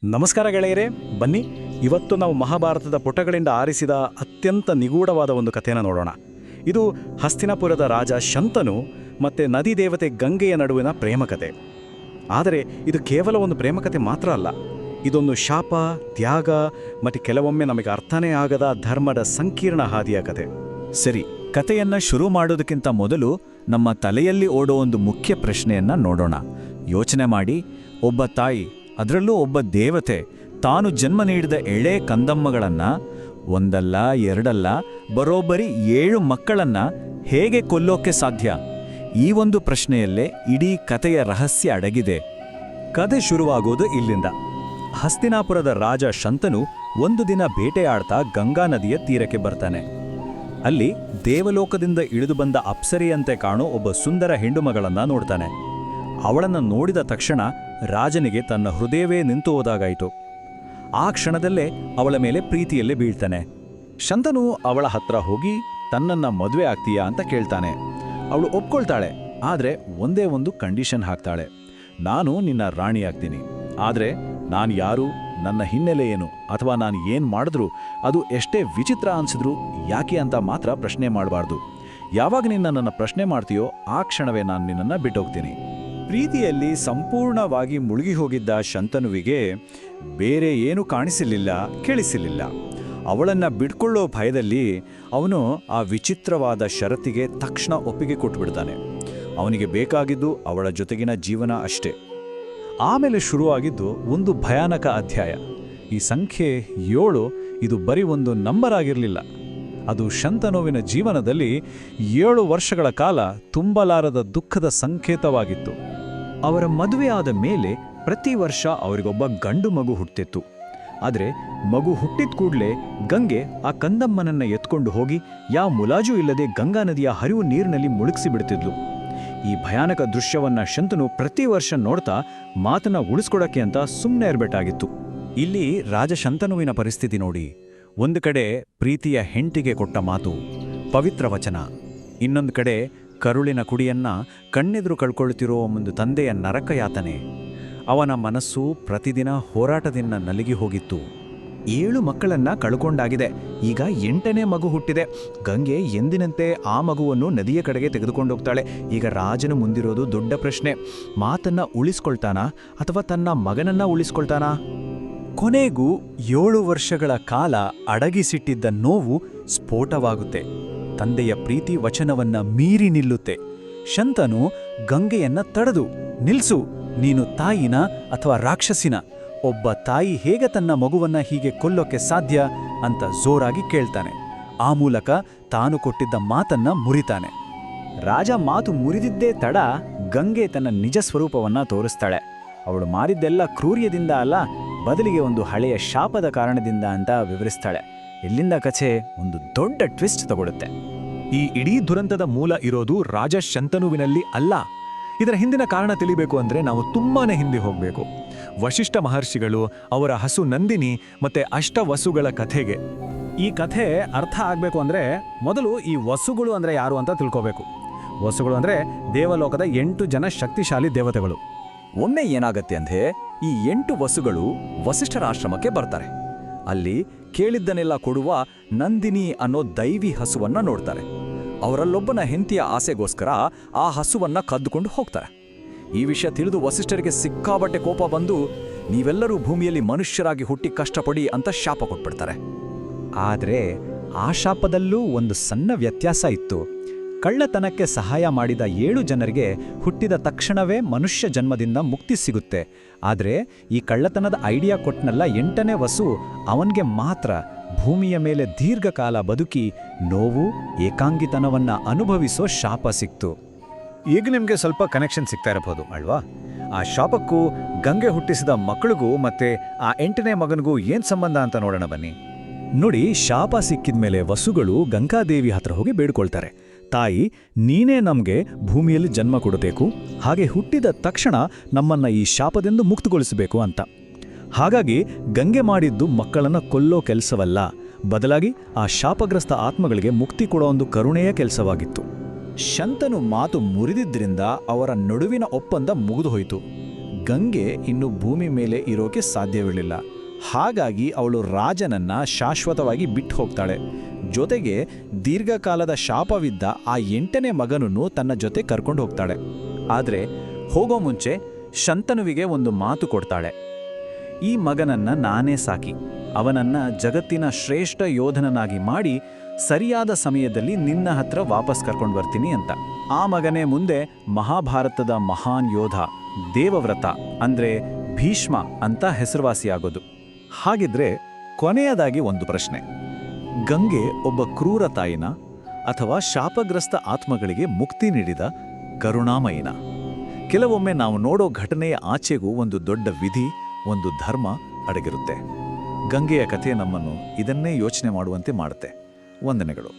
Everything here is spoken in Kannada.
ನಮಸ್ಕಾರ ಗೆಳೆಯರೇ, ಬನ್ನಿ ಇವತ್ತು ನಾವು ಮಹಾಭಾರತದ ಪುಟಗಳಿಂದ ಆರಿಸಿದ ಅತ್ಯಂತ ನಿಗೂಢವಾದ ಒಂದು ಕಥೆಯನ್ನು ನೋಡೋಣ. ಇದು ಹಸ್ತಿನಾಪುರದ ರಾಜ ಶಂತನು ಮತ್ತು ನದಿ ದೇವತೆ ಗಂಗೆಯ ನಡುವಿನ ಪ್ರೇಮಕತೆ. ಆದರೆ ಇದು ಕೇವಲ ಒಂದು ಪ್ರೇಮಕತೆ ಮಾತ್ರ ಅಲ್ಲ, ಇದೊಂದು ಶಾಪ, ತ್ಯಾಗ ಮತ್ತು ಕೆಲವೊಮ್ಮೆ ನಮಗೆ ಅರ್ಥನೇ ಆಗದ ಧರ್ಮದ ಸಂಕೀರ್ಣ ಹಾದಿಯ ಕತೆ. ಸರಿ, ಕಥೆಯನ್ನ ಶುರು ಮಾಡೋದಕ್ಕಿಂತ ಮೊದಲು ನಮ್ಮ ತಲೆಯಲ್ಲಿ ಓಡೋ ಒಂದು ಮುಖ್ಯ ಪ್ರಶ್ನೆಯನ್ನ ನೋಡೋಣ. ಯೋಚನೆ ಮಾಡಿ, ಒಬ್ಬ ತಾಯಿ, ಅದರಲ್ಲೂ ಒಬ್ಬ ದೇವತೆ, ತಾನು ಜನ್ಮ ನೀಡಿದ ಎಳೆ ಕಂದಮ್ಮಗಳನ್ನ ಒಂದಲ್ಲ ಎರಡಲ್ಲ ಬರೋಬ್ಬರಿ 7 ಮಕ್ಕಳನ್ನ ಹೇಗೆ ಕೊಲ್ಲೋಕೆ ಸಾಧ್ಯ? ಈ ಒಂದು ಪ್ರಶ್ನೆಯಲ್ಲೇ ಇಡೀ ಕಥೆಯ ರಹಸ್ಯ ಅಡಗಿದೆ. ಕಥೆ ಶುರುವಾಗೋದು ಇಲ್ಲಿಂದ. ಹಸ್ತಿನಾಪುರದ ರಾಜ ಶಂತನು ಒಂದು ದಿನ ಬೇಟೆಯಾಡ್ತಾ ಗಂಗಾ ನದಿಯ ತೀರಕ್ಕೆ ಬರ್ತಾನೆ. ಅಲ್ಲಿ ದೇವಲೋಕದಿಂದ ಇಳಿದು ಬಂದ ಅಪ್ಸರಿಯಂತೆ ಕಾಣೋ ಒಬ್ಬ ಸುಂದರ ಹೆಣ್ಣುಮಗಳನ್ನ ನೋಡ್ತಾನೆ. ಅವಳನ್ನು ನೋಡಿದ ತಕ್ಷಣ ರಾಜನಿಗೆ ತನ್ನ ಹೃದಯವೇ ನಿಂತು ಹೋದಾಗಾಯಿತು. ಆ ಕ್ಷಣದಲ್ಲೇ ಅವಳ ಮೇಲೆ ಪ್ರೀತಿಯಲ್ಲೇ ಬೀಳ್ತಾನೆ. ಶಂತನು ಅವಳ ಹತ್ರ ಹೋಗಿ ತನ್ನನ್ನ ಮದುವೆ ಆಗ್ತೀಯಾ ಅಂತ ಕೇಳ್ತಾನೆ. ಅವಳು ಒಪ್ಕೊಳ್ತಾಳೆ, ಆದರೆ ಒಂದೇ ಒಂದು ಕಂಡೀಷನ್ ಹಾಕ್ತಾಳೆ. ನಾನು ನಿನ್ನ ರಾಣಿ ಆಗ್ತೀನಿ, ಆದರೆ ನಾನು ಯಾರು, ನನ್ನ ಹಿನ್ನೆಲೆ ಏನು, ಅಥವಾ ನಾನು ಏನು ಮಾಡಿದ್ರೂ ಅದು ಎಷ್ಟೇ ವಿಚಿತ್ರ ಅನಿಸಿದ್ರೂ ಯಾಕೆ ಅಂತ ಮಾತ್ರ ಪ್ರಶ್ನೆ ಮಾಡಬಾರ್ದು. ಯಾವಾಗ ನೀನು ನನ್ನನ್ನು ಪ್ರಶ್ನೆ ಮಾಡ್ತೀಯೋ ಆ ಕ್ಷಣವೇ ನಾನು ನಿನ್ನನ್ನು ಬಿಟ್ಟೋಗ್ತೀನಿ. ಪ್ರೀತಿಯಲ್ಲಿ ಸಂಪೂರ್ಣವಾಗಿ ಮುಳುಗಿ ಹೋಗಿದ್ದ ಶಂತನುವಿಗೆ ಬೇರೆ ಏನೂ ಕಾಣಿಸಲಿಲ್ಲ, ಕೇಳಿಸಲಿಲ್ಲ. ಅವಳನ್ನು ಬಿಡ್ಕೊಳ್ಳೋ ಭಯದಲ್ಲಿ ಅವನು ಆ ವಿಚಿತ್ರವಾದ ಷರತ್ತಿಗೆ ತಕ್ಷಣ ಒಪ್ಪಿಗೆ ಕೊಟ್ಬಿಡ್ತಾನೆ. ಅವನಿಗೆ ಬೇಕಾಗಿದ್ದು ಅವಳ ಜೊತೆಗಿನ ಜೀವನ ಅಷ್ಟೇ. ಆಮೇಲೆ ಶುರುವಾಗಿದ್ದು ಒಂದು ಭಯಾನಕ ಅಧ್ಯಾಯ. ಈ ಸಂಖ್ಯೆ 7 ಇದು ಬರೀ ಒಂದು ನಂಬರ್ ಆಗಿರಲಿಲ್ಲ, ಅದು ಶಂತನುವಿನ ಜೀವನದಲ್ಲಿ 7 ವರ್ಷಗಳ ಕಾಲ ತುಂಬಲಾರದ ದುಃಖದ ಸಂಕೇತವಾಗಿತ್ತು. ಅವರ ಮದುವೆ ಆದ ಮೇಲೆ ಪ್ರತಿ ವರ್ಷ ಅವರಿಗೊಬ್ಬ ಗಂಡು ಮಗು ಹುಟ್ಟಿತ್ತು. ಆದರೆ ಮಗು ಹುಟ್ಟಿದ ಕೂಡಲೇ ಗಂಗೆ ಆ ಕಂದಮ್ಮನನ್ನ ಎತ್ಕೊಂಡು ಹೋಗಿ ಯಾವ ಮುಲಾಜೂ ಇಲ್ಲದೆ ಗಂಗಾ ನದಿಯ ಹರಿವು ನೀರಿನಲ್ಲಿ ಮುಳುಗಿಸಿ ಬಿಡ್ತಿದ್ಲು. ಈ ಭಯಾನಕ ದೃಶ್ಯವನ್ನ ಶಂತನು ಪ್ರತಿ ವರ್ಷ ನೋಡ್ತಾ ಮಾತನ್ನ ಉಳಿಸ್ಕೊಡಕ್ಕೆ ಅಂತ ಸುಮ್ಮನೆ ಇರಬೇಕಾಗಿತ್ತು. ಇಲ್ಲಿ ರಾಜ ಶಂತನುವಿನ ಪರಿಸ್ಥಿತಿ ನೋಡಿ. ಒಂದು ಕಡೆ ಪ್ರೀತಿಯ ಹೆಂಡತಿಗೆ ಕೊಟ್ಟ ಮಾತು, ಪವಿತ್ರ ವಚನ. ಇನ್ನೊಂದು ಕಡೆ ಕರುಳಿನ ಕುಡಿಯನ್ನ ಕಣ್ಣೆದುರು ಕಳ್ಕೊಳ್ತಿರೋ ಒಂದು ತಂದೆಯ ನರಕಯಾತನೆ. ಅವನ ಮನಸ್ಸು ಪ್ರತಿದಿನ ಹೋರಾಟದಿಂದ ನಲುಗಿ ಹೋಗಿತ್ತು. 7 ಮಕ್ಕಳನ್ನ ಕಳ್ಕೊಂಡಾಗಿದೆ, ಈಗ 8ನೇ ಮಗು ಹುಟ್ಟಿದೆ. ಗಂಗೆ ಎಂದಿನಂತೆ ಆ ಮಗುವನ್ನು ನದಿಯ ಕಡೆಗೆ ತೆಗೆದುಕೊಂಡೋಗ್ತಾಳೆ. ಈಗ ರಾಜನು ಮುಂದಿರೋದು ದೊಡ್ಡ ಪ್ರಶ್ನೆ, ಮಾತನ್ನ ಉಳಿಸ್ಕೊಳ್ತಾನಾ ಅಥವಾ ತನ್ನ ಮಗನನ್ನ ಉಳಿಸ್ಕೊಳ್ತಾನಾ? ಕೊನೆಗೂ 7 ವರ್ಷಗಳ ಕಾಲ ಅಡಗಿಸಿಟ್ಟಿದ್ದ ನೋವು ಸ್ಫೋಟವಾಗುತ್ತೆ. ತಂದೆಯ ಪ್ರೀತಿ ವಚನವನ್ನ ಮೀರಿ ನಿಲ್ಲುತ್ತೆ. ಶಂತನು ಗಂಗೆಯನ್ನ ತಡೆದು, ನಿಲ್ಸು, ನೀನು ತಾಯಿನ ಅಥವಾ ರಾಕ್ಷಸಿನ? ಒಬ್ಬ ತಾಯಿ ಹೇಗೆ ತನ್ನ ಮಗುವನ್ನ ಹೀಗೆ ಕೊಲ್ಲೋಕೆ ಸಾಧ್ಯ ಅಂತ ಜೋರಾಗಿ ಕೇಳ್ತಾನೆ. ಆ ಮೂಲಕ ತಾನು ಕೊಟ್ಟಿದ್ದ ಮಾತನ್ನ ಮುರಿತಾನೆ. ರಾಜ ಮಾತು ಮುರಿದಿದ್ದೇ ತಡ ಗಂಗೆ ತನ್ನ ನಿಜ ಸ್ವರೂಪವನ್ನ ತೋರಿಸ್ತಾಳೆ. ಅವಳು ಮಾರಿದ್ದೆಲ್ಲ ಕ್ರೂರ್ಯದಿಂದ ಅಲ್ಲ, ಬದಲಿಗೆ ಒಂದು ಹಳೆಯ ಶಾಪದ ಕಾರಣದಿಂದ ಅಂತ ವಿವರಿಸ್ತಾಳೆ. ಇಲ್ಲಿಂದ ಕಥೆ ಒಂದು ದೊಡ್ಡ ಟ್ವಿಸ್ಟ್ ತಗೊಳುತ್ತೆ. ಈ ಇಡೀ ದುರಂತದ ಮೂಲ ಇರೋದು ರಾಜ ಶಂತನುವಿನಲ್ಲಿ ಅಲ್ಲ. ಇದರ ಹಿಂದಿನ ಕಾರಣ ತಿಳಿಬೇಕು ಅಂದ್ರೆ ನಾವು ತುಂಬಾನೇ ಹಿಂದೆ ಹೋಗಬೇಕು. ವಶಿಷ್ಠ ಮಹರ್ಷಿಗಳು, ಅವರ ಹಸು ನಂದಿನಿ ಮತ್ತೆ ಅಷ್ಟವಸುಗಳ ಕಥೆಗೆ. ಈ ಕಥೆ ಅರ್ಥ ಆಗಬೇಕು ಅಂದರೆ ಮೊದಲು ಈ ವಸುಗಳು ಅಂದರೆ ಯಾರು ಅಂತ ತಿಳ್ಕೋಬೇಕು. ವಸುಗಳು ಅಂದರೆ ದೇವಲೋಕದ 8 ಜನ ಶಕ್ತಿಶಾಲಿ ದೇವತೆಗಳು. ಒಮ್ಮೆ ಏನಾಗತ್ತೆ ಅಂದ್ರೆ, ಈ 8 ವಸುಗಳು ವಸಿಷ್ಠರ ಆಶ್ರಮಕ್ಕೆ ಬರ್ತಾರೆ. ಅಲ್ಲಿ ಕೇಳಿದ್ದನ್ನೆಲ್ಲ ಕೊಡುವ ನಂದಿನಿ ಅನ್ನೋ ದೈವಿ ಹಸುವನ್ನ ನೋಡ್ತಾರೆ. ಅವರಲ್ಲೊಬ್ಬನ ಹೆಂಡತಿಯ ಆಸೆಗೋಸ್ಕರ ಆ ಹಸುವನ್ನ ಕದ್ದುಕೊಂಡು ಹೋಗ್ತಾರೆ. ಈ ವಿಷಯ ತಿಳಿದು ವಸಿಷ್ಠರಿಗೆ ಸಿಕ್ಕಾಬಟ್ಟೆ ಕೋಪ ಬಂದು, ನೀವೆಲ್ಲರೂ ಭೂಮಿಯಲ್ಲಿ ಮನುಷ್ಯರಾಗಿ ಹುಟ್ಟಿ ಕಷ್ಟಪಡಿ ಅಂತ ಶಾಪ ಕೊಟ್ಬಿಡ್ತಾರೆ. ಆದರೆ ಆ ಶಾಪದಲ್ಲೂ ಒಂದು ಸಣ್ಣ ವ್ಯತ್ಯಾಸ ಇತ್ತು. ಕಳ್ಳತನಕ್ಕೆ ಸಹಾಯ ಮಾಡಿದ 7 ಜನರಿಗೆ ಹುಟ್ಟಿದ ತಕ್ಷಣವೇ ಮನುಷ್ಯ ಜನ್ಮದಿಂದ ಮುಕ್ತಿ ಸಿಗುತ್ತೆ. ಆದರೆ ಈ ಕಳ್ಳತನದ ಐಡಿಯಾ ಕೊಟ್ಟನಲ್ಲ 8ನೇ ವಸು, ಅವನಿಗೆ ಮಾತ್ರ ಭೂಮಿಯ ಮೇಲೆ ದೀರ್ಘಕಾಲ ಬದುಕಿ ನೋವು, ಏಕಾಂಗಿತನವನ್ನ ಅನುಭವಿಸೋ ಶಾಪ ಸಿಕ್ತು. ಈಗ ನಿಮಗೆ ಸ್ವಲ್ಪ ಕನೆಕ್ಷನ್ ಸಿಗ್ತಾ ಇರಬಹುದು ಅಲ್ವಾ? ಆ ಶಾಪಕ್ಕೂ ಗಂಗೆ ಹುಟ್ಟಿಸಿದ ಮಕ್ಕಳಿಗೂ ಮತ್ತೆ ಆ 8ನೇ ಮಗನಿಗೂ ಏನ್ ಸಂಬಂಧ ಅಂತ ನೋಡೋಣ ಬನ್ನಿ. ನೋಡಿ, ಶಾಪ ಸಿಕ್ಕಿದ್ಮೇಲೆ ವಸುಗಳು ಗಂಗಾದೇವಿ ಹತ್ರ ಹೋಗಿ ಬೇಡ್ಕೊಳ್ತಾರೆ, ತಾಯಿ, ನೀನೇ ನಮಗೆ ಭೂಮಿಯಲ್ಲಿ ಜನ್ಮ ಕೊಡಬೇಕು, ಹಾಗೆ ಹುಟ್ಟಿದ ತಕ್ಷಣ ನಮ್ಮನ್ನ ಈ ಶಾಪದಿಂದ ಮುಕ್ತಗೊಳಿಸಬೇಕು ಅಂತ. ಹಾಗಾಗಿ ಗಂಗೆ ಮಾಡಿದ್ದು ಮಕ್ಕಳನ್ನ ಕೊಲ್ಲೋ ಕೆಲಸವಲ್ಲ, ಬದಲಾಗಿ ಆ ಶಾಪಗ್ರಸ್ತ ಆತ್ಮಗಳಿಗೆ ಮುಕ್ತಿ ಕೊಡೋ ಒಂದು ಕರುಣೆಯ ಕೆಲಸವಾಗಿತ್ತು. ಶಂತನು ಮಾತು ಮುರಿದಿದ್ರಿಂದ ಅವರ ನಡುವಿನ ಒಪ್ಪಂದ ಮುಗಿದು ಹೋಯಿತು. ಗಂಗೆ ಇನ್ನು ಭೂಮಿ ಮೇಲೆ ಇರೋಕೆ ಸಾಧ್ಯವಿರಲಿಲ್ಲ. ಹಾಗಾಗಿ ಅವಳು ರಾಜನನ್ನ ಶಾಶ್ವತವಾಗಿ ಬಿಟ್ಟು ಹೋಗ್ತಾಳೆ. ಜೊತೆಗೆ ದೀರ್ಘಕಾಲದ ಶಾಪವಿದ್ದ ಆ 8ನೇ ಮಗನನ್ನು ತನ್ನ ಜೊತೆ ಕರ್ಕೊಂಡು ಹೋಗ್ತಾಳೆ. ಆದರೆ ಹೋಗೋ ಮುಂಚೆ ಶಂತನುವಿಗೆ ಒಂದು ಮಾತು ಕೊಡ್ತಾಳೆ. ಈ ಮಗನನ್ನ ನಾನೇ ಸಾಕಿ ಅವನನ್ನ ಜಗತ್ತಿನ ಶ್ರೇಷ್ಠ ಯೋಧನನಾಗಿ ಮಾಡಿ ಸರಿಯಾದ ಸಮಯದಲ್ಲಿ ನಿನ್ನ ಹತ್ರ ವಾಪಸ್ ಕರ್ಕೊಂಡು ಬರ್ತೀನಿ ಅಂತ. ಆ ಮಗನೇ ಮುಂದೆ ಮಹಾಭಾರತದ ಮಹಾನ್ ಯೋಧ ದೇವವ್ರತ ಅಂದ್ರೆ ಭೀಷ್ಮ ಅಂತ ಹೆಸರುವಾಸಿಯಾಗೋದು. ಹಾಗಿದ್ರೆ ಕೊನೆಯದಾಗಿ ಒಂದು ಪ್ರಶ್ನೆ: ಗಂಗೆ ಒಬ್ಬ ಕ್ರೂರ ತಾಯಿನ ಅಥವಾ ಶಾಪಗ್ರಸ್ತ ಆತ್ಮಗಳಿಗೆ ಮುಕ್ತಿ ನೀಡಿದ ಕರುಣಾಮಯಿನ? ಕೆಲವೊಮ್ಮೆ ನಾವು ನೋಡೋ ಘಟನೆಯ ಆಚೆಗೂ ಒಂದು ದೊಡ್ಡ ವಿಧಿ, ಒಂದು ಧರ್ಮ ಅಡಗಿರುತ್ತೆ. ಗಂಗೆಯ ಕಥೆ ನಮ್ಮನ್ನು ಇದನ್ನೇ ಯೋಚನೆ ಮಾಡುವಂತೆ ಮಾಡುತ್ತೆ. ವಂದನೆಗಳು.